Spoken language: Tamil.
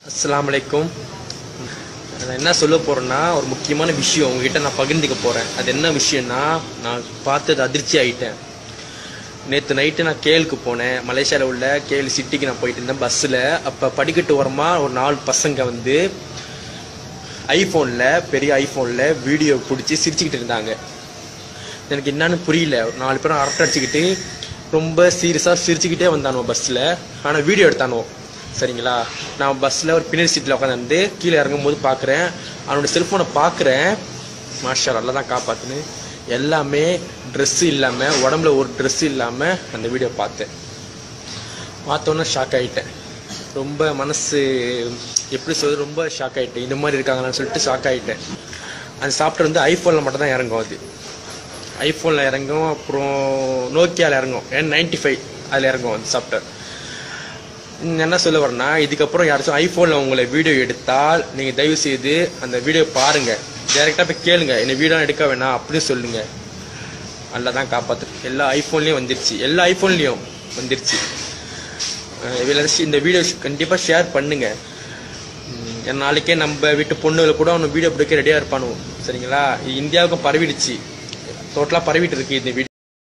அஸ்ஸலாமு அலைக்கும். நான் என்ன சொல்ல போறேன்னா, ஒரு முக்கியமான விஷயம் உங்ககிட்ட நான் பகிர்ந்துக்க போறேன். அது என்ன விஷயம்னா, நான் பார்த்தது அதிர்ச்சி ஆயிட்டேன். நேற்று நைட்டு நான் கேலுக்கு போனேன். மலேசியாவில் உள்ள கேல் சிட்டிக்கு நான் போயிட்டு இருந்தேன் பஸ்ஸில். அப்போ படிக்கட்டு ஓரமா ஒரு 4 பசங்க வந்து ஐஃபோனில், பெரிய ஐஃபோனில் வீடியோ பிடிச்சி சிரிச்சுக்கிட்டு இருந்தாங்க. எனக்கு என்னன்னு புரியல. ஒரு 4 பேரும் அரட்டை அடிச்சுக்கிட்டு ரொம்ப சீரியஸாக சிரிச்சுக்கிட்டே வந்தானோ பஸ்ஸில். ஆனால் வீடியோ எடுத்தானோ. சரிங்களா, நான் பஸ்ஸில் ஒரு பின்னாடி சீட்டில் உட்காந்து கீழே இறங்கும்போது பார்க்குறேன், அவனோட செல்ஃபோனை பார்க்குறேன். மாஷா அல்லா தான் காப்பாற்றுன்னு. எல்லாமே ட்ரெஸ்ஸு இல்லாமல், உடம்புல ஒரு ட்ரெஸ்ஸு இல்லாமல் அந்த வீடியோ பார்த்தோன்னே ஷாக் ஆகிட்டேன். ரொம்ப மனசு எப்படி சொல்றது, ரொம்ப ஷாக் ஆகிட்டேன். இந்த மாதிரி இருக்காங்கன்னு சொல்லிட்டு ஷாக் ஆகிட்டேன். அந்த சாஃப்ட்வேர் வந்து ஐஃபோனில் மட்டும் தான் இறங்கும். அது ஐஃபோனில் இறங்கும், அப்புறம் நோக்கியாவில் இறங்கும், N95 அதில் இறங்கும் அந்த சாஃப்ட்வேர். என்ன சொல்ல வரேன்னா, இதுக்கப்புறம் யாராச்சும் ஐஃபோனில் உங்களை வீடியோ எடுத்தால் நீங்கள் தயவு செய்து அந்த வீடியோ பாருங்கள். டைரெக்டாக போய் கேளுங்க, என்னை வீடியோ எடுக்க வேணாம் அப்படின்னு சொல்லுங்கள். நல்லா தான் காப்பாற்று. எல்லா ஐஃபோன்லேயும் வந்துருச்சு, எல்லா ஐஃபோன்லேயும் வந்துருச்சு. இந்த வீடியோ கண்டிப்பாக ஷேர் பண்ணுங்க. நாளைக்கே நம்ம வீட்டு பொண்ணுகளை கூட அவனு வீடியோ பிடிக்க ரெடியாக இருப்பானு. சரிங்களா, இந்தியாவுக்கும் பரவிடுச்சு, டோட்டலாக பரவிட்டு இருக்கு இந்த வீடியோ.